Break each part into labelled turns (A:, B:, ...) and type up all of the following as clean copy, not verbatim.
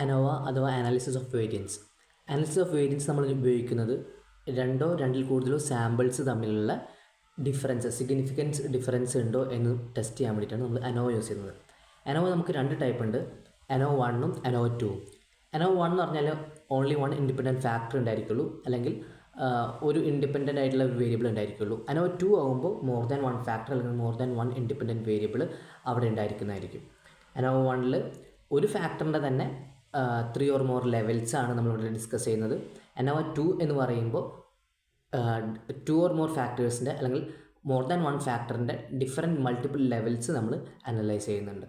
A: ANOVA അഥവാ analysis of variance. Analysis of variance നമ്മൾ ഉപയോഗിക്കുന്നത് രണ്ടോ രണ്ടിൽ കൂടുതലോ സാമ്പിൾസ് തമ്മിലുള്ള സിഗ്നിഫിക്കൻസ് ഡിഫറൻസ് ഉണ്ടോ എന്ന് ടെസ്റ്റ് ചെയ്യാൻ വേണ്ടിയിട്ടാണ് നമ്മൾ അനോവ യൂസ് ചെയ്യുന്നത്. അനോവ നമുക്ക് രണ്ട് ടൈപ്പ് ഉണ്ട്, അനോവ 1ഉം അനോവ 2ഉം. അനോവ 1 എന്ന് പറഞ്ഞാൽ ഓൺലി വൺ ഇൻഡിപെൻഡൻറ്റ് ഫാക്ടർ ഉണ്ടായിരിക്കുള്ളൂ, അല്ലെങ്കിൽ ഒരു ഇൻഡിപെൻഡൻ്റ് ആയിട്ടുള്ള വേരിയബിൾ ഉണ്ടായിരിക്കുള്ളൂ. അനോവ 2 ആകുമ്പോൾ മോർ ദാൻ വൺ ഫാക്ടർ അല്ലെങ്കിൽ more than one independent variable അവിടെ ഉണ്ടായിരിക്കുന്നതായിരിക്കും. അനോവ 1ൽ ഒരു ഫാക്ടറിൻ്റെ തന്നെ 3 or more ലെവൽസ് ആണ് നമ്മളിവിടെ ഡിസ്കസ് ചെയ്യുന്നത്. അനോവ 2 എന്ന് പറയുമ്പോൾ 2 or more ഫാക്ടേഴ്സിൻ്റെ അല്ലെങ്കിൽ മോർ ദാൻ വൺ ഫാക്ടറിൻ്റെ ഡിഫറെൻറ്റ് മൾട്ടിപ്പിൾ ലെവൽസ് നമ്മൾ അനലൈസ് ചെയ്യുന്നുണ്ട്.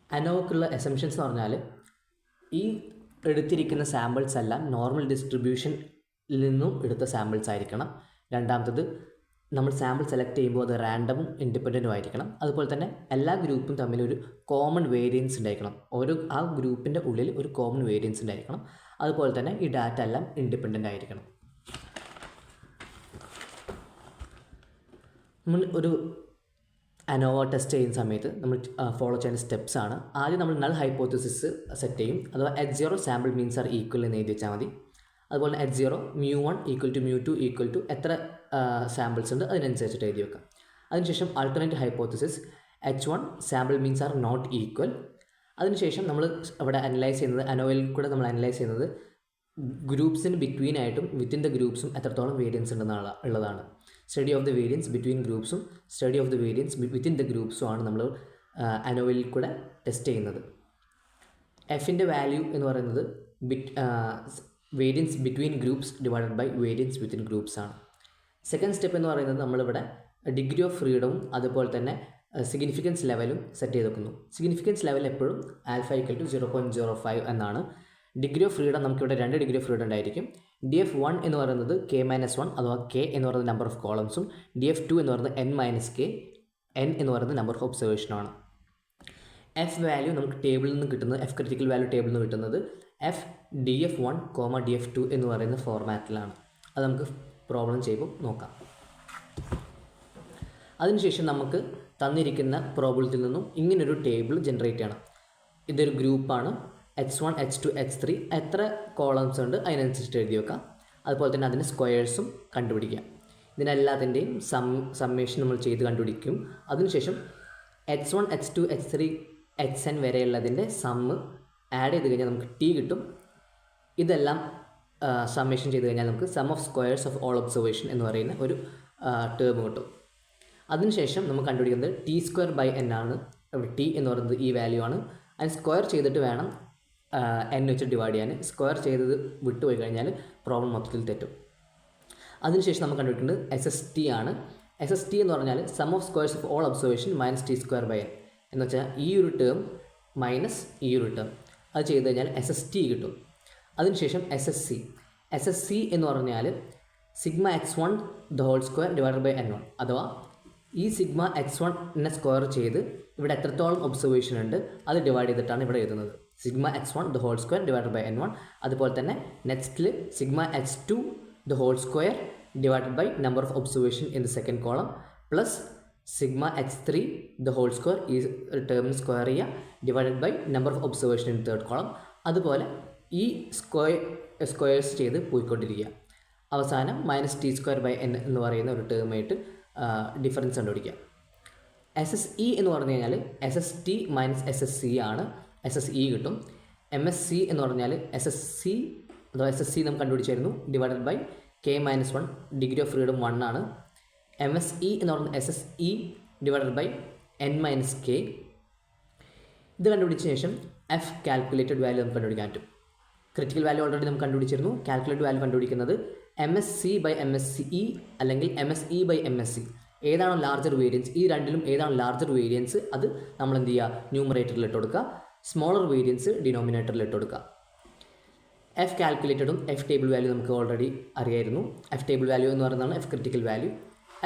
A: അനോവക്കുള്ള എസംഷൻസ് എന്ന് പറഞ്ഞാൽ ഈ എടുത്തിരിക്കുന്ന സാമ്പിൾസ് എല്ലാം നോർമൽ ഡിസ്ട്രിബ്യൂഷനിൽ നിന്നും എടുത്ത സാമ്പിൾസ് ആയിരിക്കണം. രണ്ടാമത്തത് നമ്മൾ സാമ്പിൾ സെലക്ട് ചെയ്യുമ്പോൾ അത് റാൻഡമും ഇൻഡിപെൻഡൻറ്റും ആയിരിക്കണം. അതുപോലെ തന്നെ എല്ലാ ഗ്രൂപ്പും തമ്മിൽ ഒരു കോമൺ വേരിയൻസ് ഉണ്ടായിരിക്കണം. ആ ഗ്രൂപ്പിൻ്റെ ഉള്ളിൽ ഒരു കോമൺ വേരിയൻസ് ഉണ്ടായിരിക്കണം. അതുപോലെ തന്നെ ഈ ഡാറ്റ എല്ലാം ഇൻഡിപെൻഡൻ്റ് ആയിരിക്കണം. നമ്മൾ ഒരു അനോവ ടെസ്റ്റ് ചെയ്യുന്ന സമയത്ത് നമ്മൾ ഫോളോ ചെയ്യുന്ന സ്റ്റെപ്സ് ആണ്. ആദ്യം നമ്മൾ നൾ ഹൈപ്പോത്തസിസ് സെറ്റ് ചെയ്യും, അഥവാ H0 sample means are equal എന്ന് എഴുതി വെച്ചാൽ മതി. അതുപോലെ H0 μ1 = μ2 = എത്ര സാമ്പിൾസ് ഉണ്ട് അതിനനുസരിച്ചിട്ട് എഴുതി വെക്കാം. അതിനുശേഷം alternate hypothesis H1 sample means are not equal. അതിനുശേഷം നമ്മൾ അവിടെ അനലൈസ് ചെയ്യുന്നത്, അനോവയിൽ കൂടെ നമ്മൾ അനലൈസ് ചെയ്യുന്നത് ഗ്രൂപ്പ്സിന് ബിറ്റ്വീൻ ആയിട്ടും വിത്തിൻ ദ ഗ്രൂപ്പ്സും എത്രത്തോളം വേരിയൻസ് ഉള്ളതാണ്. Study of the variance between ഗ്രൂപ്പ്സും study of the variance within the ഗ്രൂപ്പ്സും ആണ് നമ്മൾ അനോവയിൽ കൂടെ ടെസ്റ്റ് ചെയ്യുന്നത്. എഫിൻ്റെ വാല്യൂ എന്ന് പറയുന്നത് variance between groups divided by variance within groups ആണ്. സെക്കൻഡ് സ്റ്റെപ്പ് എന്ന് പറയുന്നത് നമ്മളിവിടെ ഡിഗ്രി ഓഫ് ഫ്രീഡവും അതുപോലെ തന്നെ സിഗ്നിഫിക്കൻസ് ലെവലും സെറ്റ് ചെയ്ത് വെക്കുന്നു. സിഗ്നിഫിക്കൻസ് ലെവൽ എപ്പോഴും ആൽഫ = 0.05 എന്നാണ്. ഡിഗ്രി ഓഫ് ഫ്രീഡം നമുക്കിവിടെ 2 ഡിഗ്രി ഓഫ് ഫ്രീഡം ഉണ്ടായിരിക്കും. DF1 എന്ന് പറയുന്നത് K-1 അഥവാ K എന്ന് പറയുന്നത് നമ്പർ ഓഫ് കോളംസും, DF2 എന്ന് പറയുന്നത് N-K, N എന്ന് പറയുന്നത് നമ്പർ ഓഫ് ഒബ്സർവേഷനുമാണ്. എഫ് വാല്യൂ നമുക്ക് ടേബിളിൽ നിന്ന് കിട്ടുന്നത്, എഫ് ക്രിറ്റിക്കൽ വാല്യൂ ടേബിളിൽ നിന്ന് കിട്ടുന്നത് എഫ് DF1, DF2 എന്ന് പറയുന്ന ഫോർമാറ്റിലാണ്. അത് നമുക്ക് പ്രോബ്ലം ചെയ്യുമ്പോൾ നോക്കാം. അതിനുശേഷം നമുക്ക് തന്നിരിക്കുന്ന പ്രോബ്ലത്തിൽ നിന്നും ഇങ്ങനൊരു ടേബിൾ ജനറേറ്റ് ചെയ്യണം. ഇതൊരു ഗ്രൂപ്പാണ്. H1, H2, H3 എത്ര കോളംസ് ഉണ്ട് അതിനനുസരിച്ച് എഴുതി വെക്കാം. അതുപോലെ തന്നെ അതിൻ്റെ സ്ക്വയേഴ്സും കണ്ടുപിടിക്കാം. ഇതിനെല്ലാത്തിൻ്റെയും സമ്മേഷൻ നമ്മൾ ചെയ്ത് കണ്ടുപിടിക്കും. അതിനുശേഷം H1, H2, H3, Hn വരെയുള്ളതിൻ്റെ sum add ചെയ്ത് കഴിഞ്ഞാൽ നമുക്ക് T കിട്ടും. ഇതെല്ലാം സമ്മേഷൻ ചെയ്ത് കഴിഞ്ഞാൽ നമുക്ക് sum of squares of all observation എന്ന് പറയുന്ന ഒരു ടേം കിട്ടും. അതിനുശേഷം നമുക്ക് കണ്ടുപിടിക്കുന്നത് T²/n ആണ്. T എന്ന് പറയുന്നത് ഈ വാല്യൂ ആണ്. അതിന് സ്ക്വയർ ചെയ്തിട്ട് വേണം n വെച്ച് ഡിവൈഡ് ചെയ്യാൻ. സ്ക്വയർ ചെയ്തത് വിട്ടുപോയി കഴിഞ്ഞാൽ പ്രോബ്ലം മൊത്തത്തിൽ തെറ്റും. അതിനുശേഷം നമുക്ക് കണ്ടുപിടിക്കുന്നത് SST ആണ്. SST എന്ന് പറഞ്ഞാൽ sum of squares of all observation - T²/n എന്ന് വെച്ചാൽ ഈ ഒരു ടേം മൈനസ് ഈ ഒരു ടേം, അത് ചെയ്ത് കഴിഞ്ഞാൽ SST കിട്ടും. അതിനുശേഷം SSC എന്ന് പറഞ്ഞാൽ σx1 2² / n1 അഥവാ ഈ σx1 സ്ക്വയർ ചെയ്ത് ഇവിടെ എത്രത്തോളം ഒബ്സർവേഷൻ ഉണ്ട് അത് ഡിവൈഡ് ചെയ്തിട്ടാണ് ഇവിടെ എഴുതുന്നത്. σx1 2² / n1. അതുപോലെ തന്നെ നെക്സ്റ്റിൽ σx2 2² / number of observation in the second column plus σx3 2² ഈ ടേമിന് സ്ക്വയർ ചെയ്യുക divided by number of observation in third column. അതുപോലെ ഈ സ്ക്വയേഴ്സ് ചെയ്ത് പോയിക്കൊണ്ടിരിക്കുക. അവസാനം -T²/n എന്ന് പറയുന്ന ഒരു ടേമായിട്ട് ഡിഫറൻസ് കണ്ടുപിടിക്കുക. SSE എന്ന് പറഞ്ഞു കഴിഞ്ഞാൽ SST - SSC ആണ്. SSE കിട്ടും. MSC എന്ന് പറഞ്ഞാൽ SSC അഥവാ SSC നമുക്ക് കണ്ടുപിടിച്ചായിരുന്നു divided by K-1 degree of freedom 1 ആണ്. MSE എന്ന് പറയുന്നത് SSE ഡിവൈഡഡ് ബൈ N-K. ഇത് കണ്ടുപിടിച്ച ശേഷം F കാൽക്കുലേറ്റഡ് വാല്യൂ നമുക്ക് കണ്ടുപിടിക്കാൻ പറ്റും. ക്രിറ്റിക്കൽ വാല്യൂ ഓൾറെഡി നമുക്ക് കണ്ടുപിടിച്ചിരുന്നു. കാൽക്കുലേറ്റഡ് വാല്യൂ കണ്ടുപിടിക്കുന്നത് MSC/MSE അല്ലെങ്കിൽ MSE/MSC ഏതാണോ ലാർജർ വേരിയൻസ്, ഈ രണ്ടിലും ഏതാണോ ലാർജർ വേരിയൻസ് അത് നമ്മൾ എന്ത് ചെയ്യുക, ന്യൂമറേറ്ററിൽ ഇട്ട് കൊടുക്കുക. സ്മോളർ വേരിയൻസ് ഡിനോമിനേറ്ററിൽ ഇട്ട് കൊടുക്കുക. എഫ് കാൽക്കുലേറ്റഡും എഫ് ടേബിൾ വാല്യൂ നമുക്ക് ഓൾറെഡി അറിയായിരുന്നു. എഫ് ടേബിൾ വാല്യൂ എന്ന് പറയുന്നതാണ് F critical value.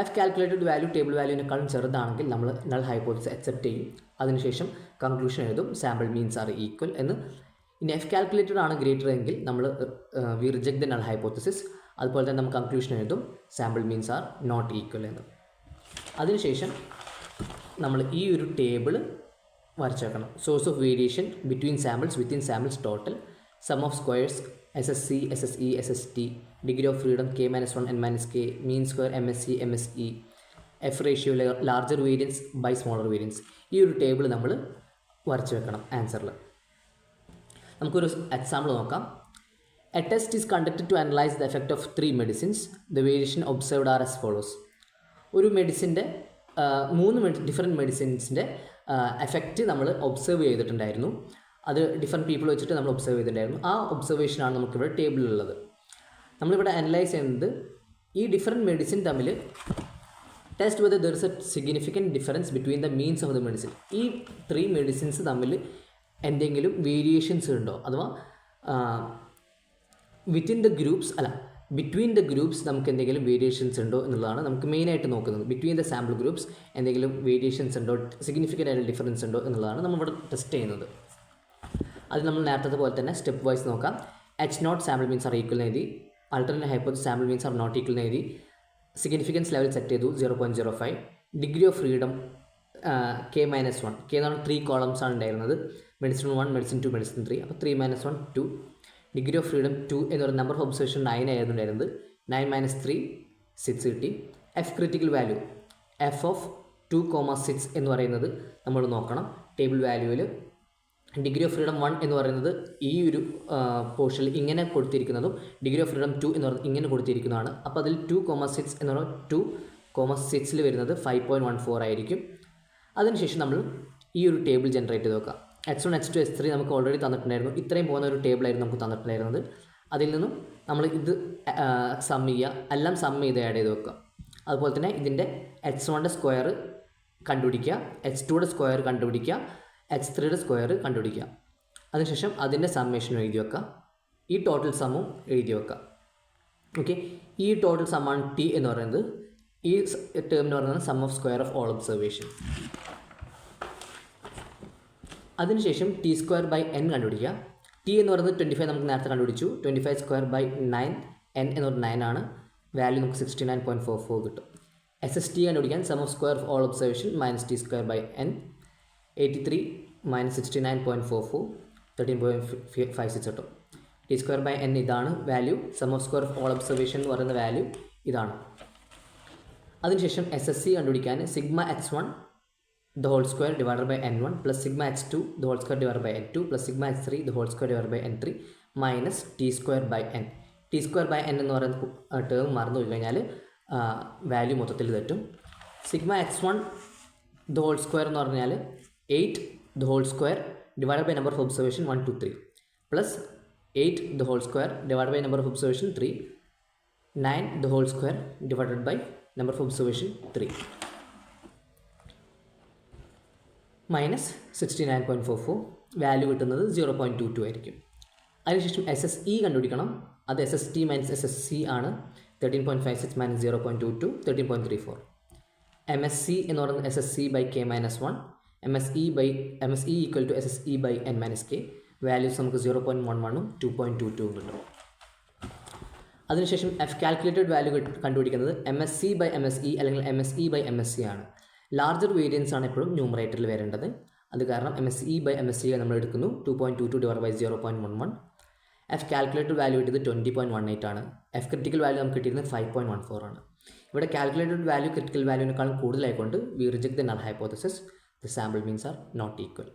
A: F calculated value table വാല്യൂവിനേക്കാളും ചെറുതാണെങ്കിൽ നമ്മൾ നൾ ഹൈപ്പോത്തസിസ് അക്സെപ്റ്റ് ചെയ്യും. അതിനുശേഷം കൺക്ലൂഷൻ എഴുതും സാമ്പിൾ മീൻസ് ആർ ഈക്വൽ എന്ന്. ഇനി എഫ് കാൽക്കുലേറ്റഡ് ആണ് ഗ്രേറ്റർ എങ്കിൽ നമ്മൾ we reject the null hypothesis. അതുപോലെ തന്നെ നമുക്ക് കൺക്ലൂഷൻ എഴുതും sample means are not equal എന്ന്. അതിനുശേഷം നമ്മൾ ഈ ഒരു ടേബിൾ വരച്ച് വെക്കണം. Source of variation between samples, within samples total, sum of squares SSC, SSE, SST, degree of freedom K-1 N-K, mean square MSE, MSE, F ratio larger variance by smaller variance. ഈ ഒരു table നമ്മൾ വരച്ച് വെക്കണം ആൻസറിൽ. നമുക്കൊരു example നോക്കാം. A test is conducted to analyze the effect of 3 medicines. The variation observed are as follows. ഒരു മെഡിസിൻ്റെ 3 different മെഡിസിൻസിൻ്റെ effect നമ്മൾ observe ചെയ്തിട്ടുണ്ടായിരുന്നു. അത് ഡിഫറെൻറ്റ് പീപ്പിൾ വെച്ചിട്ട് നമ്മൾ ഒബ്സർവ് ചെയ്തിട്ടുണ്ടായിരുന്നു. ആ ഒബ്സർവേഷനാണ് നമുക്കിവിടെ ടേബിളിലുള്ളത്. നമ്മളിവിടെ അനലൈസ് ചെയ്യുന്നത് ഈ ഡിഫറെൻറ്റ് മെഡിസിൻ തമ്മിൽ test whether there is A significant difference between the means of the medicine. ഈ 3 മെഡിസിൻസ് തമ്മിൽ എന്തെങ്കിലും വേരിയേഷൻസ് ഉണ്ടോ, അഥവാ within the groups between the groups നമുക്ക് എന്തെങ്കിലും വേരിയേഷൻസ് ഉണ്ടോ എന്നുള്ളതാണ് നമുക്ക് മെയിനായിട്ട് നോക്കുന്നത്. ബിറ്റ്വീൻ ദ സാമ്പിൾ ഗ്രൂപ്പ്സ് എന്തെങ്കിലും വേരിയേഷൻസ് ഉണ്ടോ, സിഗ്നിഫിക്കൻ്റ് ആയിട്ട് ഡിഫറൻസ് ഉണ്ടോ എന്നുള്ളതാണ് നമ്മളിവിടെ ടെസ്റ്റ് ചെയ്യുന്നത്. അത് നമ്മൾ നേരത്തെ പോലെ തന്നെ സ്റ്റെപ്പ് വൈസ് നോക്കാം. H0 sample means are equal എഴുതി, alternate hypothesis sample means are not equal എഴുതി, സിഗ്നിഫിക്കൻസ് ലെവൽ സെറ്റ് ചെയ്തു 0.05, degree of freedom K-1, K എന്ന് പറഞ്ഞാൽ 3 കോളംസ് ആണ് ഉണ്ടായിരുന്നത്, മെഡിസിൻ 1, മെഡിസിൻ 2, മെഡിസിൻ 3, അപ്പോൾ 3 - 1 2. ഡിഗ്രി ഓഫ് ഫ്രീഡം 2 എന്ന് പറയുന്ന നമ്പർ ഓഫ് ഒബ്സർവേഷൻ 9 ആയിരുന്നു ഉണ്ടായിരുന്നത്, 9 - 3 6 കിട്ടി. F critical value F of 2,6 എന്ന് പറയുന്നത് നമ്മൾ നോക്കണം. ടേബിൾ വാല്യൂവിൽ ഡിഗ്രി ഓഫ് ഫ്രീഡം 1 എന്ന് പറയുന്നത് ഈ ഒരു പോർഷനിൽ ഇങ്ങനെ കൊടുത്തിരിക്കുന്നതും ഡിഗ്രി ഓഫ് ഫ്രീഡം 2 എന്ന് പറയുന്നത് ഇങ്ങനെ കൊടുത്തിരിക്കുന്നതാണ്. അപ്പോൾ അതിൽ 2,6 എന്ന് പറയുന്നത് 2,6 വരുന്നത് 5.14 ആയിരിക്കും. അതിനുശേഷം നമ്മൾ ഈ ഒരു ടേബിൾ ജനറേറ്റ് ചെയ്ത് നോക്കാം. H1, H2, H3 നമുക്ക് ഓൾറെഡി തന്നിട്ടുണ്ടായിരുന്നു. ഇത്രയും പോകുന്ന ഒരു ടേബിളായിരുന്നു നമുക്ക് തന്നിട്ടുണ്ടായിരുന്നത്. അതിൽ നിന്നും നമ്മൾ ഇത് സം ചെയ്യുക, എല്ലാം സം ചെയ്ത് ആഡ് ചെയ്ത് വെക്കുക. അതുപോലെ തന്നെ ഇതിൻ്റെ H1ൻ്റെ സ്ക്വയർ കണ്ടുപിടിക്കുക, H2യുടെ സ്ക്വയർ കണ്ടുപിടിക്കുക, H3യുടെ സ്ക്വയർ കണ്ടുപിടിക്കുക. അതിനുശേഷം അതിൻ്റെ സമ്മേഷനും എഴുതി വെക്കുക, ഈ ടോട്ടൽ സമ്മും എഴുതി വെക്കുക. ഓക്കെ, ഈ ടോട്ടൽ സമ്മാണ് T എന്ന് പറയുന്നത്. ഈ ടേം എന്ന് പറയുന്നത് sum of square of all observation. അതിനുശേഷം T²/n കണ്ടുപിടിക്കുക. T എന്ന് പറയുന്നത് 25 നമുക്ക് നേരത്തെ കണ്ടുപിടിച്ചു. 25² 9, n എന്ന് പറയുന്നത് 9 ആണ്. വാല്യൂ നമുക്ക് 69.44 കിട്ടും. SST കണ്ടുപിടിക്കാൻ sum of square of all observation -T²/n, 83 - 69.44 13.56 കിട്ടും. T²/n ഇതാണ് value. Sum of square of all observation എന്ന് പറയുന്ന വാല്യൂ ഇതാണ്. അതിനുശേഷം SSC കണ്ടുപിടിക്കാൻ σH1 the whole square divided by n1 plus sigma h2 the whole square divided by n2 plus sigma h3 the whole square divided by n3 minus T²/n. T²/n എന്ന് പറയുന്ന term മറന്നു പോയി കഴിഞ്ഞാൽ value മൊത്തത്തിൽ തെറ്റും. Sigma h1 the whole square എന്ന് പറഞ്ഞാൽ 8 the whole square divided by number of observation 1, 2, 3 plus 8 the whole square divided by number of observation 3, 9 the whole square divided by number of observation 3 minus 69.44 value കിട്ടുന്നത് 0.22 ആയിരിക്കും. അതിനുശേഷം SSE കണ്ടുപിടിക്കണം. അത് SST minus SSC ആണ്. 13.56 minus 0.22 13.34. MSC എന്ന് പറയുന്നത് SSC/K-1, MSE equal to SSE/n-K. Values നമുക്ക് 0.11 2.22 കിട്ടും. അതിനുശേഷം കാൽക്കുലേറ്റഡ് വാല്യൂ കണ്ടുപിടിക്കുന്നത് MSC/MSE അല്ലെങ്കിൽ MSE/MSC ആണ്. ലാർജർ വേരിയൻസ് ആണ് എപ്പോഴും ന്യൂമറേറ്ററിൽ വരേണ്ടത്. അത് കാരണം MSE/MSC നമ്മൾ എടുക്കുന്നു 2.22 / 0.11. F കാൽക്കുലേറ്റഡ് വാല്യൂ കിട്ടിയത് 20.18 ആണ്. F ക്രിറ്റിക്കൽ വാല്യൂ നമുക്ക് കിട്ടിയിരുന്നത് 5.14 ആണ്. ഇവിടെ കാൽക്കുലേറ്റഡ് വാല്യൂ ക്രിറ്റിക്കൽ വാല്യൂവിനേക്കാളും കൂടുതലായിക്കൊണ്ട് we reject the null hypothesis. The sample means are not equal.